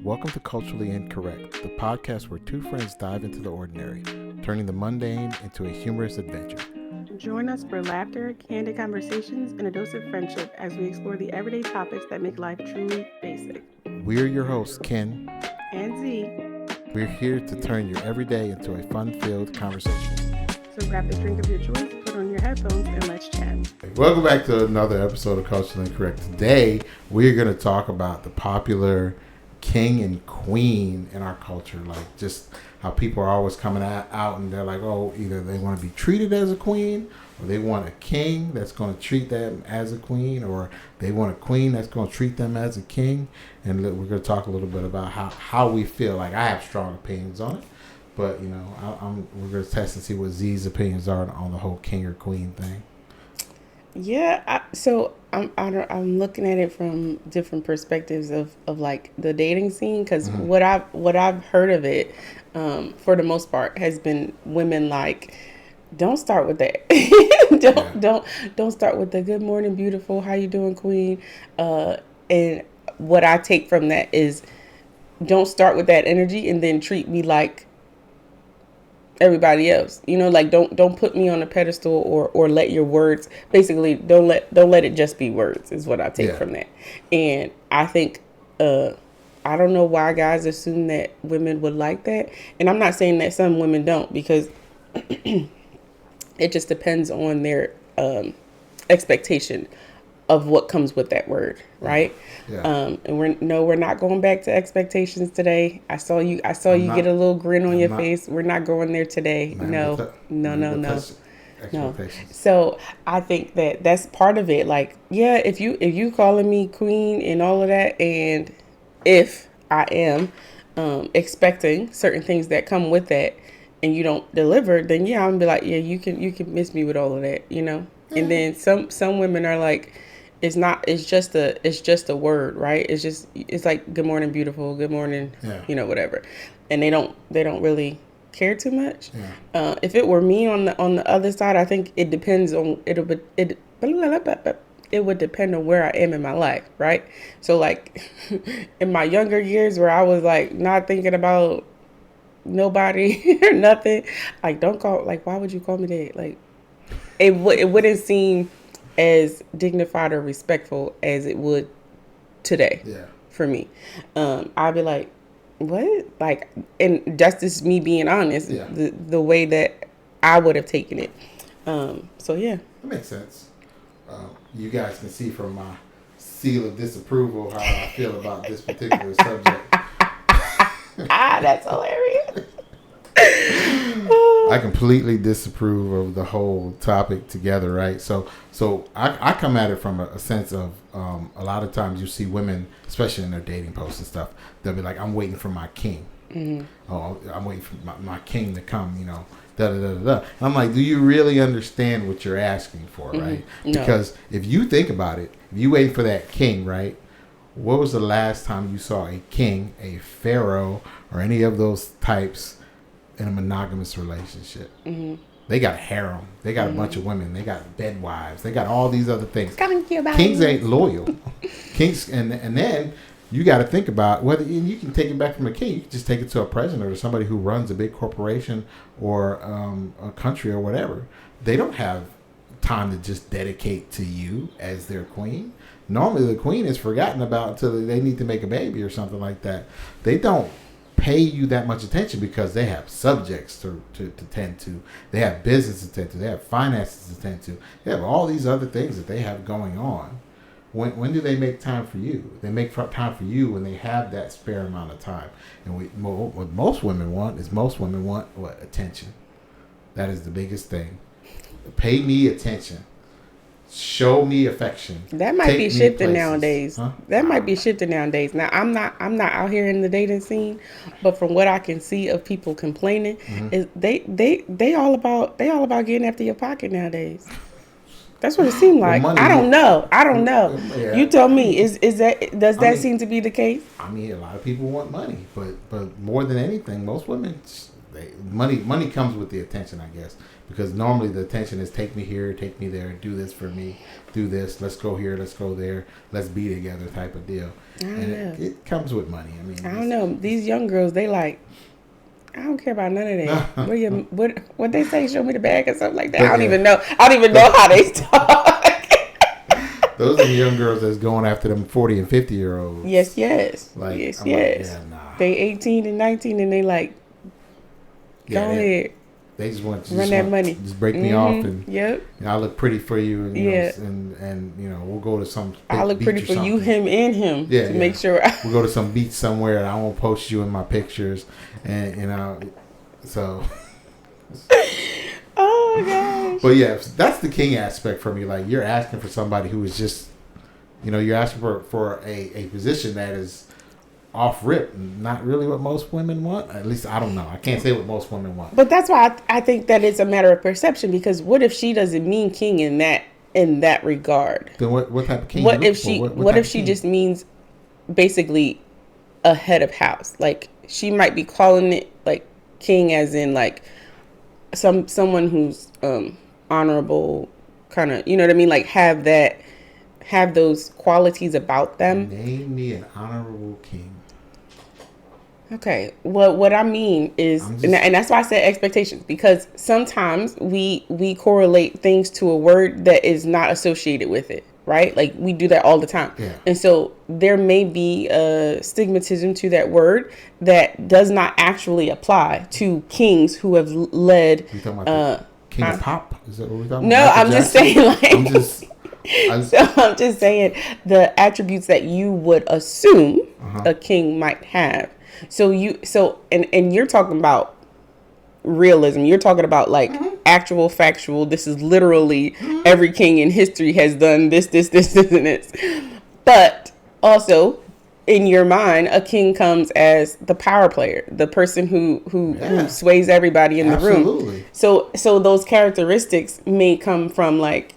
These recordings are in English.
Welcome to Culturally Incorrect, the podcast where two friends dive into the ordinary, turning the mundane into a humorous adventure. Join us for laughter, candid conversations, and a dose of friendship as we explore the everyday topics that make life truly basic. We're your hosts, Ken and Z. We're here to turn your everyday into a fun-filled conversation. So grab the drink of your choice, put on your headphones, and let's chat. Welcome back to another episode of Culturally Incorrect. Today, we're going to talk about the popular king and queen in our culture, like just how people are always coming out and they're like, oh, either they want to be treated as a queen or they want a king that's going to treat them as a queen, or they want a queen that's going to treat them as a king. And we're going to talk a little bit about how we feel. Like, I have strong opinions on it, but you know, we're going to test and see what Z's opinions are on the whole king or queen thing. Yeah, I'm looking at it from different perspectives of like the dating scene, because what I've heard of it, for the most part, has been women like, don't start with that. don't start with the good morning, beautiful, how you doing, queen. And what I take from that is, don't start with that energy and then treat me like everybody else, you know, like don't put me on a pedestal, or let your words, basically don't let it just be words, is what I take from that. And I think I don't know why guys assume that women would like that, and I'm not saying that some women don't, because it just depends on their expectation of what comes with that word, right? And we're not going back to expectations today. I saw you get a little grin on your face. We're not going there today. No. So I think that that's part of it. Like, yeah, if you calling me queen and all of that, and if I am expecting certain things that come with that, and you don't deliver, then yeah, I'm gonna be like, yeah, you can miss me with all of that, you know. And then some women are like, it's just a word, right? It's like, good morning, beautiful, good morning, you know, whatever. And they don't really care too much. If it were me on the other side, I think it depends on it would depend on where I am in my life, right? So like in my younger years, where I was like not thinking about nobody or nothing, like, don't call, like, why would you call me that? Like, it wouldn't seem as dignified or respectful as it would today. For me, I'd be like, what? Like, and that's just me being honest. The way that I would have taken it. So yeah, that makes sense. You guys can see from my seal of disapproval how I feel about this particular subject. That's hilarious. I completely disapprove of the whole topic together, right? So I come at it from a sense of a lot of times you see women, especially in their dating posts and stuff, they'll be like, I'm waiting for my king. Oh, I'm waiting for my king to come, you know, da-da-da-da-da. And I'm like, do you really understand what you're asking for, right? No. Because if you think about it, if you waiting for that king, right, what was the last time you saw a king, a pharaoh, or any of those types in a monogamous relationship? They got a harem. They got a bunch of women. They got bed wives. They got all these other things. Kings ain't loyal. Kings, and then you got to think about whether, and you can take it back from a king. You can just take it to a president or somebody who runs a big corporation or a country or whatever. They don't have time to just dedicate to you as their queen. Normally the queen is forgotten about until they need to make a baby or something like that. They don't pay you that much attention because they have subjects to tend to. They have business to tend to. They have finances to tend to. They have all these other things that they have going on. When do they make time for you? They make time for you when they have that spare amount of time. And what most women want is what? Attention. That is the biggest thing. Pay me attention. Show me affection. That might be shifting nowadays. That might be shifting nowadays. Now, I'm not out here in the dating scene, but from what I can see of people complaining, is they all about getting after your pocket nowadays. That's what it seems like. Well, I don't know. Yeah. You tell me. Does that seem to be the case? I mean, a lot of people want money, but more than anything, most women, money comes with the attention, I guess, because normally the attention is take me here, take me there, do this for me, do this, let's go here, let's go there, let's be together type of deal. And it comes with money. I mean, I don't know. These young girls, they like, I don't care about none of that. What they say? Show me the bag or something like that. I don't even know. I don't even know how they talk. Those are the young girls that's going after them 40 and 50-year-olds. Yes. Like, yes. Like, yeah, nah. They 18 and 19 and they like, go ahead. They just want to run that money. Just break me off and I look pretty for you and we'll go to some I look pretty for you, him and him to make sure we'll go to some beach somewhere and I won't post you in my pictures and so oh my gosh. But yeah, that's the king aspect for me. Like, you're asking for somebody who is just you're asking for a position that is off rip, not really what most women want. At least I don't know. I can't say what most women want. But that's why I think that it's a matter of perception. Because what if she doesn't mean king in that regard? Then what type of king? What if she just means basically a head of house? Like, she might be calling it like king, as in like someone who's honorable, kind of. You know what I mean? Like have those qualities about them. Name me an honorable king. Okay, what I mean is, and that's why I said expectations, because sometimes we correlate things to a word that is not associated with it, right? Like, we do that all the time. Yeah. And so there may be a stigmatism to that word that does not actually apply to kings who have led. You talking about king of pop? Is that what we're talking about? No, I'm just saying, like, so I'm just saying the attributes that you would assume a king might have. So you're talking about realism. You're talking about like actual factual. This is literally every king in history has done this, and this. But also, in your mind, a king comes as the power player, the person who sways everybody in the room. So those characteristics may come from like,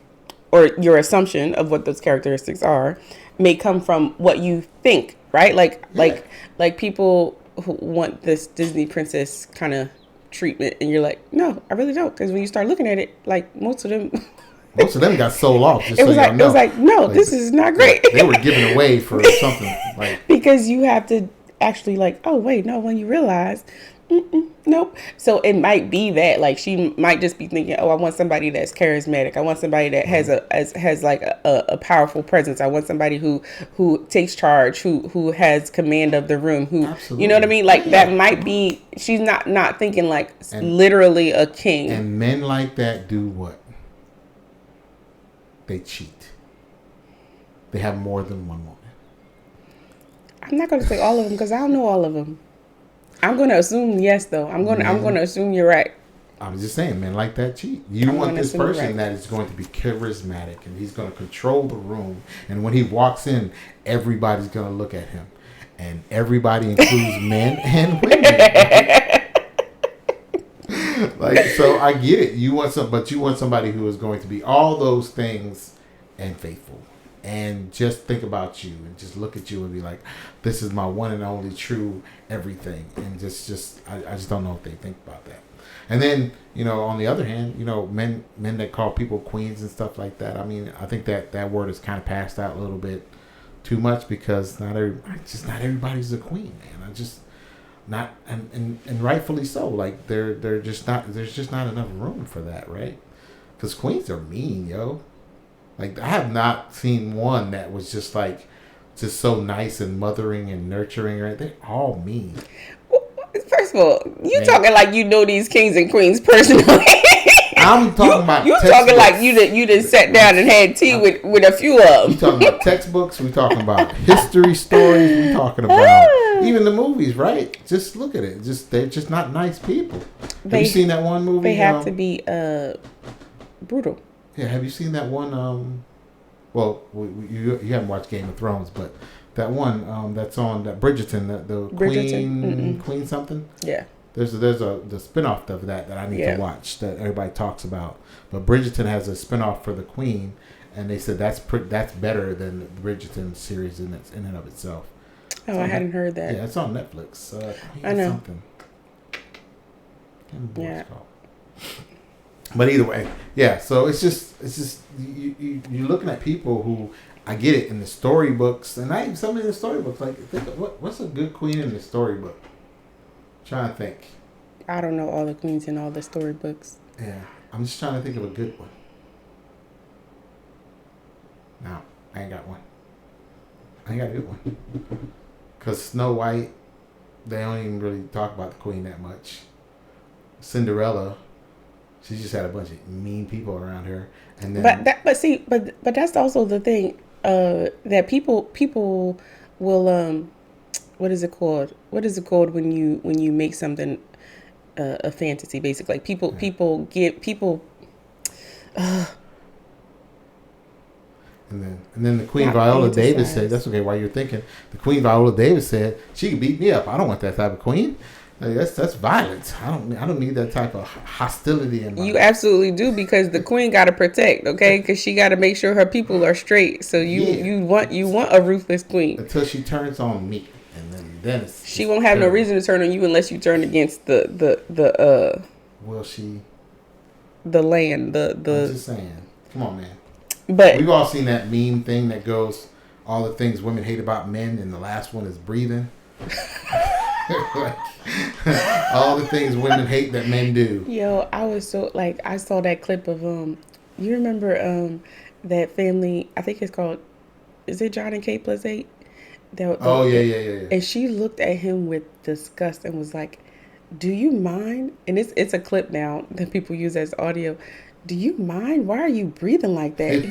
or your assumption of what those characteristics are may come from what you think, right? Like people who want this Disney princess kind of treatment, and you're like, no, I really don't, because when you start looking at it, like most of them got sold off. Just it was like, no, this is not great. They were giving away for something, like, because you have to actually like, oh wait, no, when you realize. Nope. So it might be that, like, she might just be thinking, oh, I want somebody that's charismatic. I want somebody that has like a powerful presence. I want somebody who takes charge, who has command of the room, who Absolutely. You know what I mean? Like that might be, she's not thinking like literally a king. And men like that do what? They cheat. They have more than one woman. I'm not going to say all of them because I don't know all of them. I'm going to assume yes, though. I'm going to assume you're right. I was just saying, men like that cheat. You want this person that is going to be charismatic and he's going to control the room. And when he walks in, everybody's going to look at him. And everybody includes men and women. Like, so I get it. You want somebody who is going to be all those things and faithful. And just think about you and just look at you and be like, this is my one and only true everything. And I just don't know if they think about that. And then, on the other hand, men that call people queens and stuff like that. I mean, I think that word is kind of passed out a little bit too much because not everybody's a queen, man. And rightfully so. Like they're just not. There's just not enough room for that, right? Because queens are mean, yo. Like, I have not seen one that was just so nice and mothering and nurturing. Right? They're all mean. First of all, you talking like you know these kings and queens personally. I'm talking about you talking like you just sat down and had tea with a few of them. We talking about textbooks. We talking about history stories. We talking about even the movies, right? Just look at it. They're just not nice people. Have you seen that one movie? They have to be brutal. Yeah, have you seen that one? Well, you haven't watched Game of Thrones, but that one that's on that Bridgerton, the Queen something. Yeah. There's the spinoff of that I need to watch that everybody talks about. But Bridgerton has a spinoff for the Queen, and they said that's better than the Bridgerton series in and of itself. Oh, I hadn't heard that. Yeah, it's on Netflix. I know. Something. Yeah. But either way, yeah. So it's just you're looking at people who I get it in the storybooks, and not even some of the storybooks. Like, think of what's a good queen in the storybook? Trying to think. I don't know all the queens in all the storybooks. Yeah, I'm just trying to think of a good one. No, I ain't got one. I ain't got a good one. Cause Snow White, they don't even really talk about the queen that much. Cinderella, she just had a bunch of mean people around her, and then but that's also the thing that people will what is it called? What is it called when you make something a fantasy? Basically, like people give people. And then the Queen Viola Davis said, "That's okay." While you're thinking, the Queen Viola Davis said she could beat me up. I don't want that type of queen. Like, that's violence. I don't need that type of hostility in my life. You absolutely do, because the queen got to protect, okay? Because she got to make sure her people are straight. So you want a ruthless queen until she turns on me, and then she won't have no reason to turn on you unless you turn against the will she? The land, I'm just saying. Come on, man. But we've all seen that meme thing that goes, all the things women hate about men, and the last one is breathing. Like, all the things women hate that men do. Yo, I was so like, I saw that clip of you remember that family? I think it's called, is it John and Kate Plus 8? Yeah. And she looked at him with disgust and was like, "Do you mind?" And it's a clip now that people use as audio. "Do you mind? Why are you breathing like that?"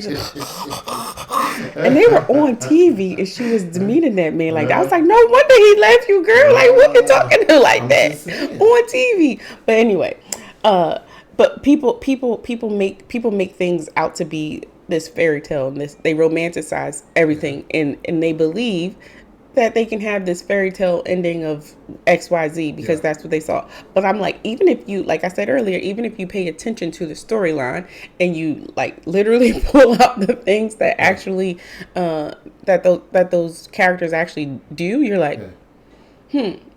And they were on TV, and she was demeaning that man like that. I was like, no wonder he left you, girl. Like, what you talking to like that on TV? But anyway, but people make things out to be this fairy tale, and they romanticize everything, and they believe that they can have this fairy tale ending of XYZ because that's what they saw. But I'm like, even if you, like I said earlier, even if you pay attention to the storyline and you like literally pull out the things that actually that those characters actually do, you're like,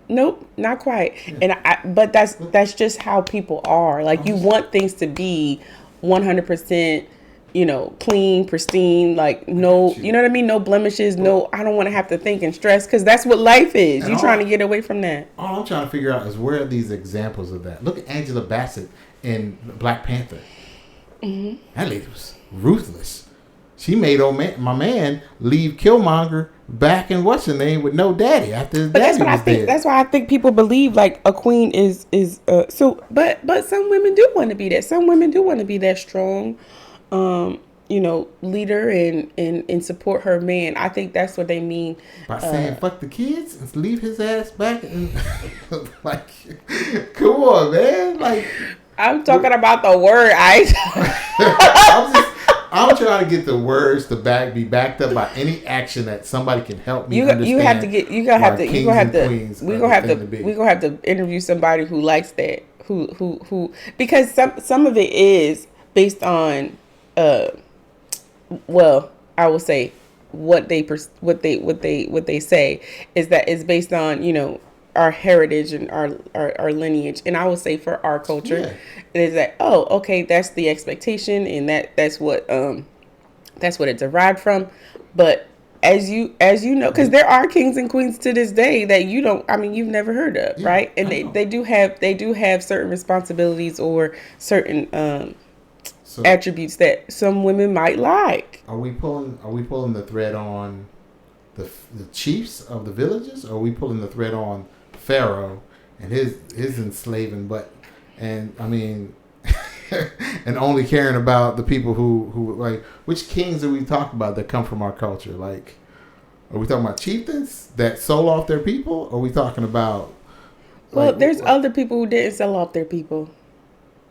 nope, not quite. And but that's just how people are. Like, you want things to be 100%, clean, pristine, like no, you know what I mean? No blemishes, no, I don't want to have to think and stress, because that's what life is. You're trying to get away from that. All I'm trying to figure out is, where are these examples of that? Look at Angela Bassett in Black Panther. Mm-hmm. That lady was ruthless. She made my man leave Killmonger back in what's her name with no daddy after his daddy was dead. That's why I think people believe like a queen is so. But some women do want to be that. Some women do want to be that strong, leader and support her man. I think that's what they mean by saying fuck the kids and leave his ass back. And like, come on, man. Like, I'm talking about the word. I'm trying to get the words to be backed up by any action that somebody can help me understand. We're gonna have to interview somebody who likes that, who because some of it is based on I will say what they say is that it's based on our heritage and our lineage. And I would say for our culture, it is that, okay, that's the expectation, and that's what it derived from. But as you know, because there are kings and queens to this day that you've never heard of, right? And they do have certain responsibilities or certain attributes that some women might like. Are we pulling the thread on the chiefs of the villages, or are we pulling the thread on Pharaoh and his enslaving butt, and and only caring about the people who like, which kings are we talking about that come from our culture? Like, are we talking about chieftains that sold off their people, or are we talking about there's other people who didn't sell off their people.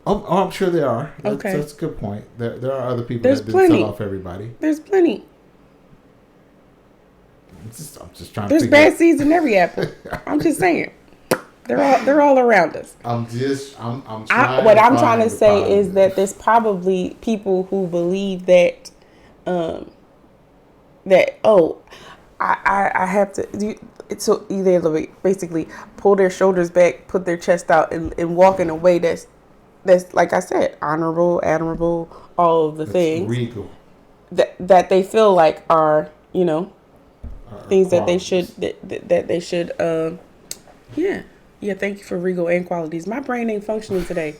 Oh, I'm sure there are. Okay, that's a good point. There are other people that didn't sell off everybody. There's plenty. I'm just trying. There's bad seeds in every apple. I'm just saying, they're all around us. I'm trying. What I'm trying to say is that there's probably people who believe that I have to do. so either basically pull their shoulders back, put their chest out, and walk in a way that's like I said, honorable, admirable, all of the It's things regal. that they feel like are, things that they Qualities. should that they should yeah, thank you for regal and qualities. My brain ain't functioning today,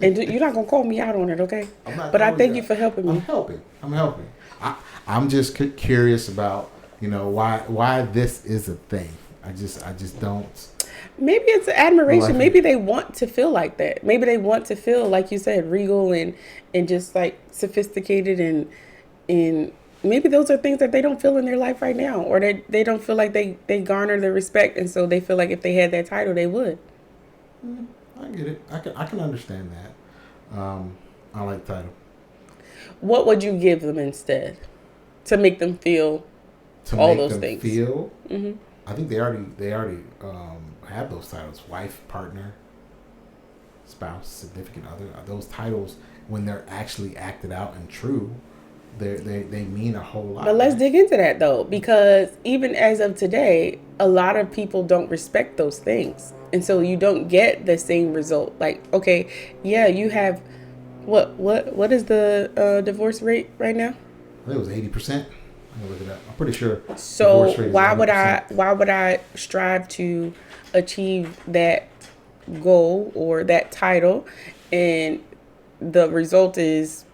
and you're not gonna call me out on it, okay? I'm not But I calling thank you you out. for helping I'm me. helping. I'm helping. I'm just curious about why this is a thing. I just don't. Maybe it's admiration. Like Maybe they want to feel like that. Maybe they want to feel like you said, regal and just like sophisticated and maybe those are things that they don't feel in their life right now, or they don't feel like they garner the respect, and so they feel like if they had that title, they would. I get it. I can understand that. I like title What would you give them instead to make them feel to all make those them things? feel. Hmm. I think they already have those titles: wife, partner, spouse, significant other. Those titles, when they're actually acted out and true, they mean a whole lot. But let's dig into that though, because even as of today, a lot of people don't respect those things. And so you don't get the same result. Like, okay, yeah, you have what is the divorce rate right now? I think it was 80%. I'm gonna look it up. I'm pretty sure. So divorce rate is why would 80%. I strive to achieve that goal or that title, and the result is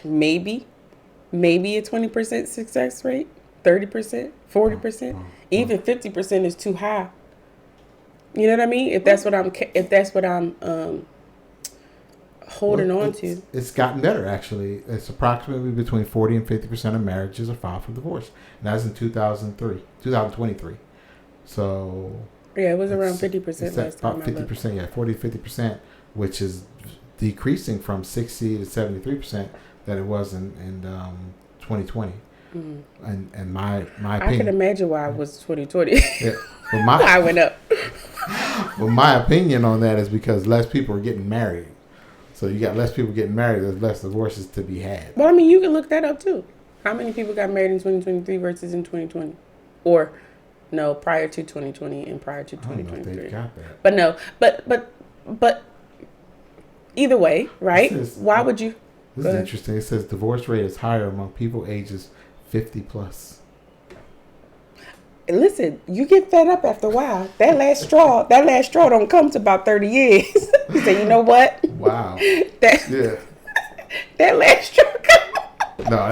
maybe a 20% success rate, 30%, 40%, even 50% is too high. You know what I mean? If that's what I'm holding on to. It's gotten better actually. It's approximately between 40 and 50% of marriages are filed for divorce, and that's in 2023. So Yeah, it was around it's 50% last about time I looked. 50%, yeah, 40 to 50%, which is decreasing from 60 to 73% that it was in 2020. And my I can opinion, imagine why it was 2020. yeah, but I my went up. but my opinion on that is because less people are getting married. So you got less people getting married, there's less divorces to be had. Well, I mean, you can look that up too. How many people got married in 2023 versus in 2020? Or no, prior to 2020 and prior to I don't know if 2023. they got that. But no, but either way, right? This is- Why would you? This Go is ahead. interesting. It says divorce rate is higher among people ages 50 plus. Listen, you get fed up after a while. That last straw don't come to about 30 years. You say, you know what? Wow. That Yeah. that last straw come. No,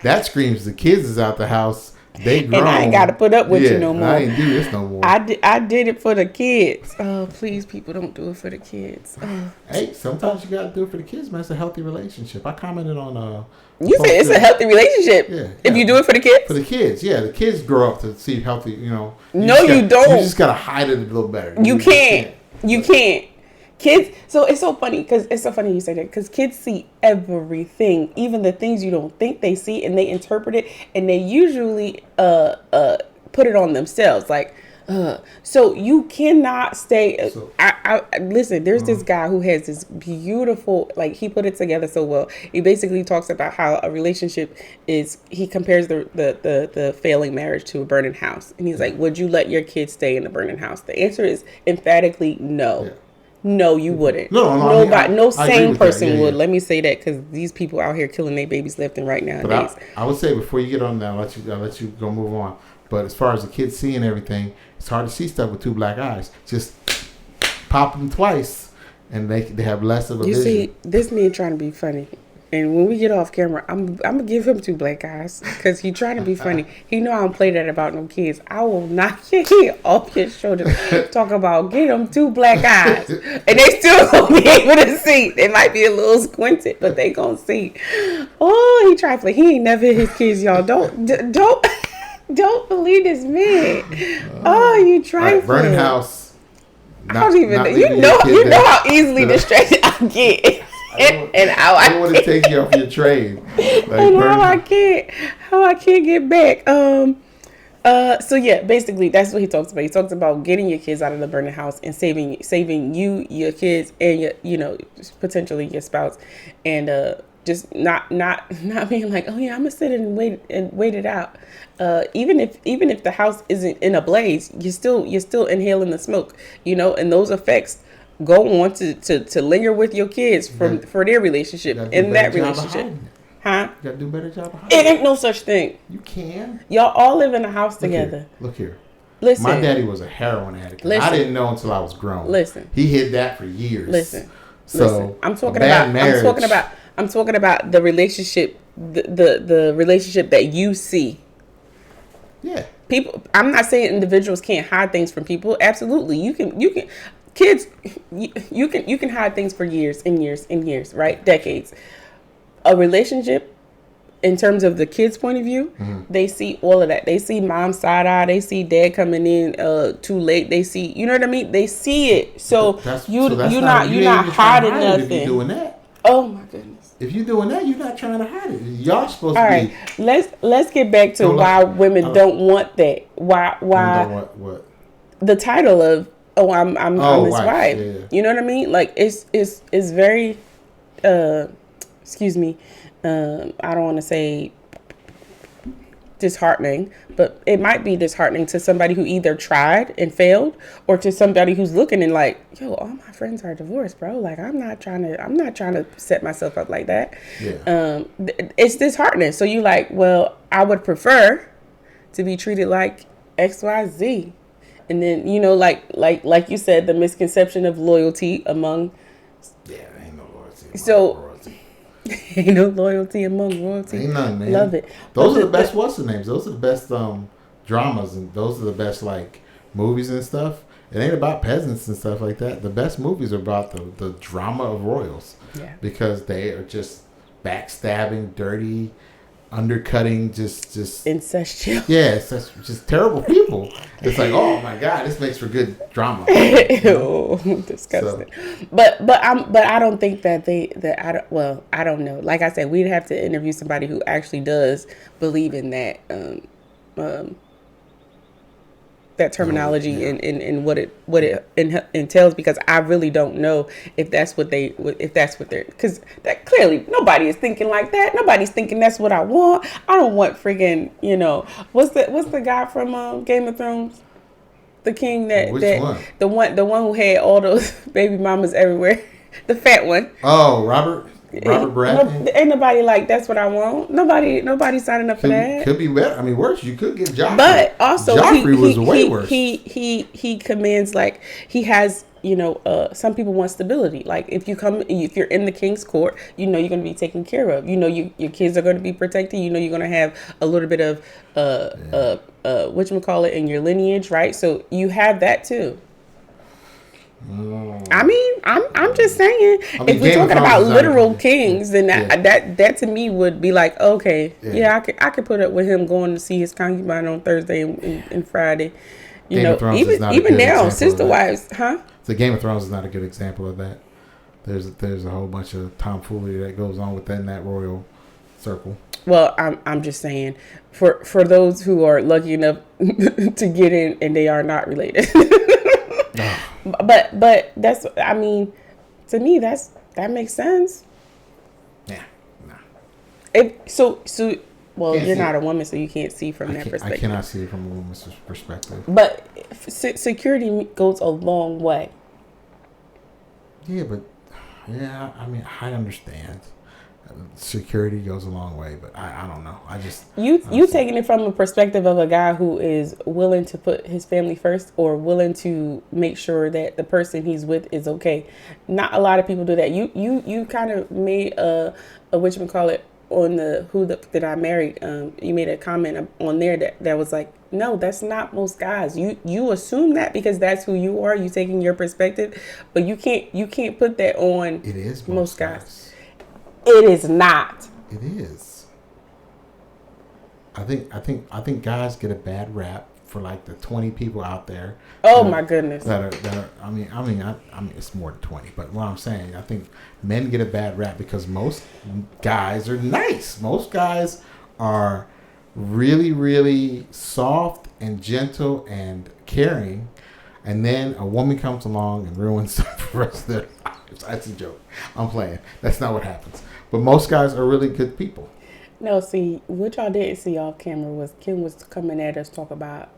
that screams the kids is out the house. They grown. And I ain't got to put up with you no more. I ain't do this no more. I did it for the kids. Oh, please, people, don't do it for the kids. Oh. Hey, sometimes you gotta do it for the kids, man. It's a healthy relationship. I commented on You said it's a healthy relationship. Yeah, If yeah. you do it for the kids. for the kids. Yeah, the kids grow up to see healthy. No, just you don't. You just gotta hide it a little better. You just can't. You can't. Kids, so it's so funny you say that, because kids see everything, even the things you don't think they see, and they interpret it, and they usually put it on themselves. Like, so you cannot stay. So- I listen. There's this guy who has this beautiful, like, he put it together so well. He basically talks about how a relationship is. He compares the failing marriage to a burning house, and he's like, "Would you let your kids stay in the burning house?" The answer is emphatically no. Yeah. No, you wouldn't. No, I mean, Nobody, no I agree sane with that. person Yeah, would. yeah. Let me say that, because these people out here killing their babies left and right But nowadays. I would say before you get on that, I'll let you go move on. But as far as the kids seeing everything, it's hard to see stuff with two black eyes. Just pop them twice, and they have less of a You vision. see, this man trying to be funny, and when we get off camera, I'm gonna give him two black eyes, because he trying to be funny. He know I don't play that about no kids. I will knock your head off your shoulder. Talk about get them two black eyes, and they still gonna be able to see. They might be a little squinted, but they gonna see. Oh, he trifling. He ain't never hit his kids, y'all. Don't believe this man. Oh, you All right, trifling. burning house. I don't even. You leaving know. your kid You know there. how easily distracted I get, and how I don't want to I take you off your train. Like, and burning how I can't get back. So yeah, basically that's what he talks about. He talks about getting your kids out of the burning house and saving you, your kids, and your, potentially your spouse, and just not being like, oh yeah, I'm gonna sit and wait it out. Even if the house isn't in a blaze, you're still inhaling the smoke, and those effects go on to linger with your kids for their relationship in that relationship. Huh? You gotta do a better job of hiding. It ain't no such thing. You can. Y'all all live in a house together. Look here. Listen. My daddy was a heroin addict. I didn't know until I was grown. Listen. He hid that for years. Listen. I'm talking about the relationship, the relationship that you see. Yeah. People. I'm not saying individuals can't hide things from people. Absolutely, you can. Kids, you can hide things for years and years and years, right? Decades. A relationship, in terms of the kids' point of view, they see all of that. They see mom side eye. They see dad coming in too late. They see, you know what I mean? They see it. So you're not hiding nothing. If you're doing that. Oh my goodness. If you're doing that, you're not trying to hide it. Y'all supposed all to right, be. Let's get back to why women don't want that. Why? What? The title of I'm his wife. Yeah. You know what I mean? Like it's very. Excuse me, I don't want to say disheartening, but it might be disheartening to somebody who either tried and failed, or to somebody who's looking and like, yo, all my friends are divorced, bro. Like, I'm not trying to set myself up like that. Yeah. It's disheartening. So you like, well, I would prefer to be treated like XYZ. And then, like you said, the misconception of loyalty among. Yeah, ain't no loyalty. So. Ain't no loyalty among royalty. Ain't none, man. Love it. Those are the best what's the names. Those are the best dramas, and those are the best like movies and stuff. It ain't about peasants and stuff like that. The best movies are about the drama of royals. Yeah. Because they are just backstabbing, dirty, undercutting, just incestual. Yeah, it's just terrible people. It's like, oh my god, this makes for good drama. Ew, disgusting. So. But I don't think that I don't know. Like I said, we'd have to interview somebody who actually does believe in that that terminology and what it entails, because I really don't know if that's what they're, because that clearly nobody is thinking like that. Nobody's thinking that's what I want. I don't want friggin', what's the guy from Game of Thrones, the king the one who had all those baby mamas everywhere, the fat one. Oh, Robert Baratheon. No, ain't nobody like that's what I want. Nobody signing up for that. Could be better. I mean, worse. You could get Joffrey. But also, Joffrey was way worse. He commands, like, he has. Some people want stability. Like if you're in the king's court, you're going to be taken care of. Your kids are going to be protected. You're going to have a little bit of whatchamacallit in your lineage, right? So you have that too. I mean, I'm just saying, if we're talking about literal kings, then that to me would be like, okay, I could put up with him going to see his concubine on Thursday and Friday. Even now, sister wives, huh? So Game of Thrones is not a good example of that. There's a whole bunch of tomfoolery that goes on within that royal circle. Well, I'm just saying, for those who are lucky enough to get in and they are not related. But that's, I mean, to me that makes sense. Yeah, nah. You're not a woman, so you can't see from that perspective. I cannot see it from a woman's perspective. But security goes a long way. Yeah, I mean, I understand. Security goes a long way, but I don't know. You taking it from a perspective of a guy who is willing to put his family first, or willing to make sure that the person he's with is okay. Not a lot of people do that. You kind of made a whatchamacallit on that I married. You made a comment on there that was like, no, that's not most guys. You assume that because that's who you are. You taking your perspective, but you can't put that on. It is most guys. It is not. It is. I think guys get a bad rap for like the 20 people out there. Oh my goodness. That are. I mean, it's more than 20. But what I'm saying, I think men get a bad rap because most guys are nice. Most guys are really, really soft and gentle and caring, and then a woman comes along and ruins the rest of their life. That's a joke. I'm playing. That's not what happens. But most guys are really good people. No, see, what y'all didn't see off camera was Kim was coming at us talk about,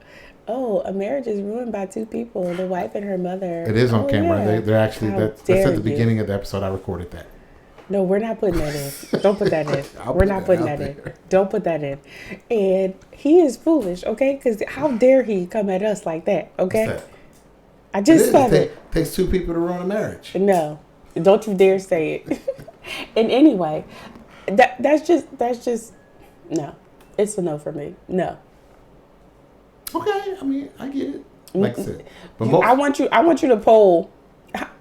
oh, a marriage is ruined by two people, the wife and her mother. It is on camera. Yeah. They're actually, that's at the beginning of the episode. I recorded that. No, we're not putting that in. Don't put that in. We're not putting that in. Don't put that in. And he is foolish, okay? Because how dare he come at us like that, okay? What's that? I just said it. Takes two people to ruin a marriage. No, don't you dare say it. And anyway, that's just no. It's a no for me. No. Okay, I mean, I get it. Like I said, but I want you to poll.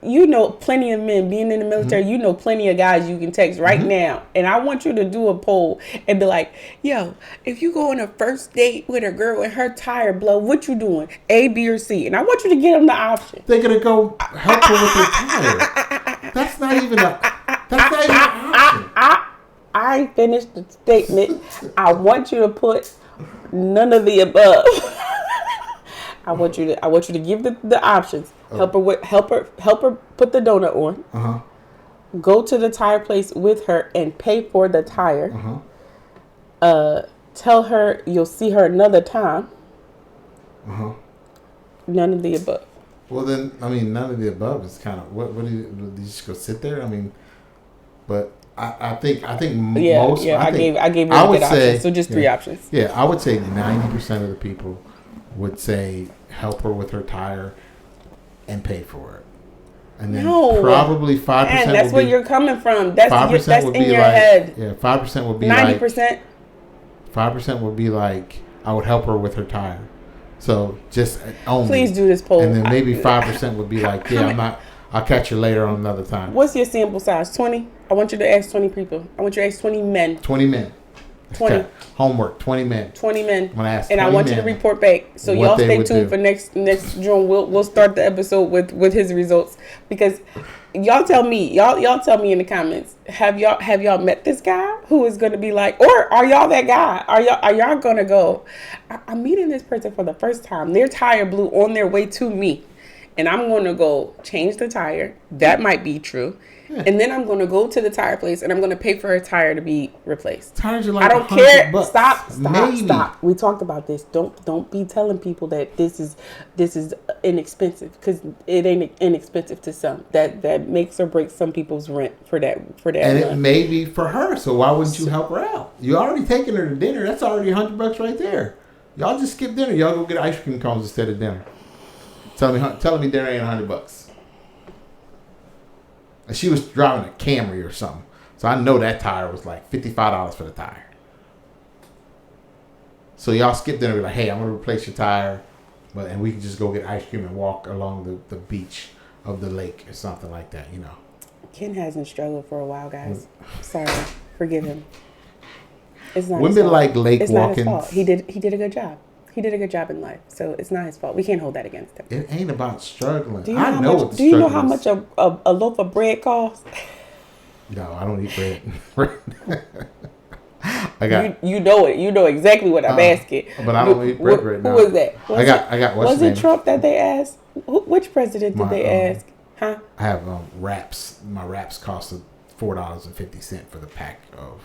You know plenty of men being in the military. You know plenty of guys you can text right now, and I want you to do a poll and be like, "Yo, if you go on a first date with a girl and her tire blow, what you doing? A, B, or C?" And I want you to give them the option. They're gonna go help her with her tire. That's not even an option. I finished the statement. I want you to put none of the above. I want you to give the options. Help her put the donut on. Uh-huh. Go to the tire place with her and pay for the tire. Uh-huh. Tell her you'll see her another time. Uh-huh. None of the above. Well then, I mean, none of the above is kind of what do you just go sit there? I mean, but I think most. Yeah. I gave you I a would good say, option. So just 3 options. Yeah, I would say 90% of the people would say help her with her tire and pay for it. And then probably 5%. Man, that's where you're coming from. That's 5% would in be your like, head. Yeah, 5% would be 90%. 5% would be like, I would help her with her tire. So just only. Please do this poll. And then maybe 5% would be like, I'll catch you later on another time. What's your sample size? 20? I want you to ask 20 people. I want you to ask 20 men. 20 men. 20. Okay. Homework, 20 men. 20 men. I'm gonna ask and I want you to report back. So y'all stay tuned for next June. We'll start the episode with his results, because y'all tell me in the comments, have y'all met this guy who is going to be like, or are y'all that guy? Are y'all going to go, I'm meeting this person for the first time. Their tire blew on their way to me, and I'm going to go change the tire. That might be true. Yeah. And then I'm going to go to the tire place and I'm going to pay for her tire to be replaced. Tires are like I don't care. $100. Stop. We talked about this. Don't be telling people that this is inexpensive, because it ain't inexpensive to some. That makes or breaks some people's rent for that. And it may be for her. So why wouldn't you help her out? You already taking her to dinner. That's already $100 right there. Y'all just skip dinner. Y'all go get ice cream cones instead of dinner. Telling me dinner ain't $100. And she was driving a Camry or something. So I know that tire was like $55 for the tire. So y'all skip dinner and be like, hey, I'm going to replace your tire. And we can just go get ice cream and walk along the beach of the lake or something like that, you know. Ken hasn't struggled for a while, guys. Sorry. Forgive him. It's not Women his fault. like lake it's walking. Not his fault. He did a good job. He did a good job in life, so it's not his fault. We can't hold that against him. It ain't about struggling. Do you know how much a loaf of bread costs? No, I don't eat bread. I got. You know it. You know exactly what I'm asking. But I don't eat bread right now. Who was that? I got. Was it Trump that they asked? Which president did they ask? Huh? I have wraps. My wraps costed $4.50 for the pack of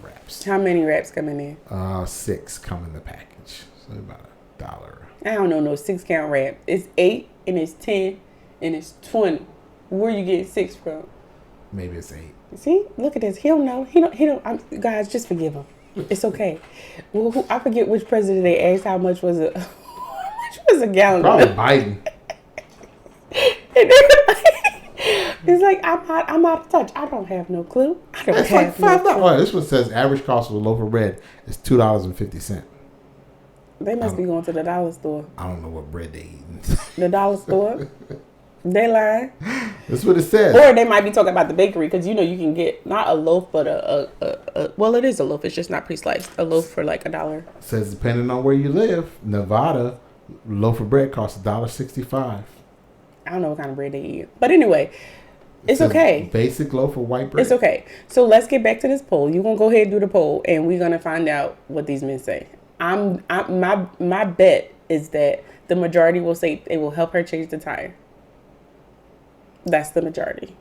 wraps. How many wraps come in there? 6 come in the package. So about $1. I don't know no 6-count wrap. It's 8 and it's 10 and it's 20. Where you get 6 from? Maybe it's 8. See, look at this. He don't know. He don't. Guys, just forgive him. It's okay. Well, I forget which president they asked how much was a gallon. Probably Biden. It's like I'm out of touch. I don't have no clue. I don't it's have like $5. no clue. Well, this one says average cost of a loaf of bread is $2.50. They must be going to the dollar store. I don't know what bread they eating. The dollar store. They lying. That's what it says. Or they might be talking about the bakery, because you can get not a loaf, but well, it is a loaf. It's just not pre-sliced. A loaf for like $1. It says depending on where you live, Nevada, loaf of bread costs $1.65. I don't know what kind of bread they eat, but anyway, it's okay. Basic loaf of white bread. It's okay. So let's get back to this poll. You're gonna go ahead and do the poll, and we're gonna find out what these men say. My bet is that the majority will say it will help her change the tire. That's the majority.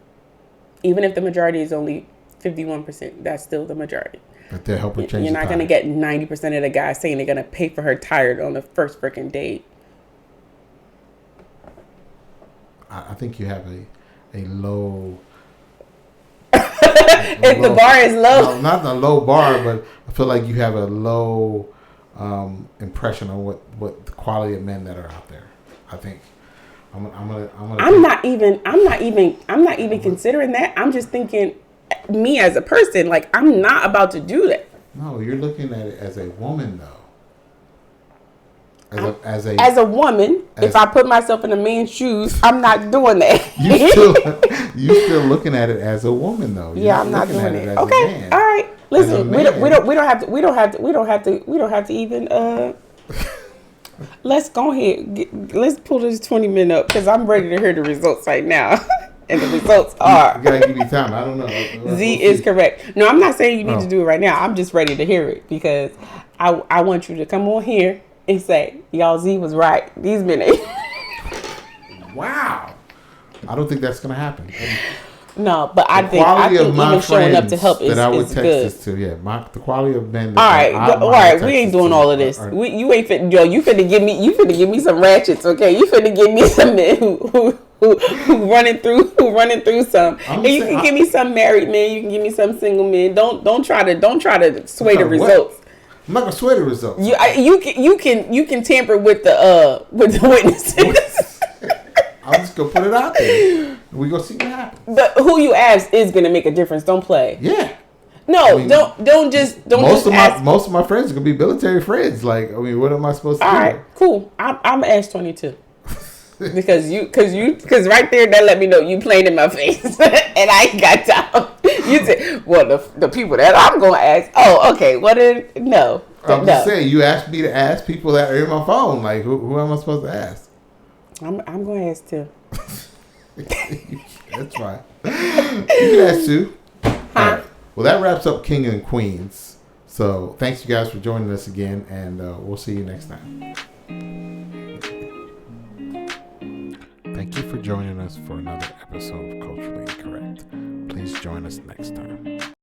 Even if the majority is only 51%, that's still the majority. But they'll help her change. You're not going to get 90% of the guys saying they're going to pay for her tire on the first freaking date. I think you have a low. If the bar is low, no, not a low bar, but I feel like you have a low impression on what the quality of men that are out there. I think I'm not even considering that. I'm just thinking, me as a person, like, I'm not about to do that. No, you're looking at it as a woman, though. As a woman, if I put myself in a man's shoes, I'm not doing that. you still looking at it as a woman, though. You're I'm not doing it. Okay, all right. Listen, we don't have to even. Let's go ahead. Let's pull this 20 minute up because I'm ready to hear the results right now. And the results are. You gotta give me time. I don't know. Z is correct. No, I'm not saying you need to do it right now. I'm just ready to hear it because I want you to come on here and say, y'all, Z was right. These men ain't. Wow. I don't think that's gonna happen. No, but I think even showing up to help is good. This to, the quality of men. All right, we ain't doing all of this. You ain't fit. Yo, you finna give me some ratchets, okay? You finna give me some men who running through some. And you can give me some married men. You can give me some single men. Don't try to sway the results. I'm not gonna sway the results. You can tamper with the witnesses. I'm just gonna put it out there. We gonna see what happens. But who you ask is gonna make a difference. Don't play. Yeah. No, don't just ask. Most of my friends are gonna be military friends. Like, I mean, what am I supposed to do? All right, cool. I'm ask 22. because right there that let me know you playing in my face and I ain't got time. You said, well, the people that I'm gonna ask. Oh, okay. No. I'm just saying, you asked me to ask people that are in my phone. Like, who am I supposed to ask? I'm going to ask too. That's fine. You can ask too. All right. Well, that wraps up King and Queens. So thanks you guys for joining us again, and we'll see you next time. Thank you for joining us for another episode of Culturally Incorrect. Please join us next time.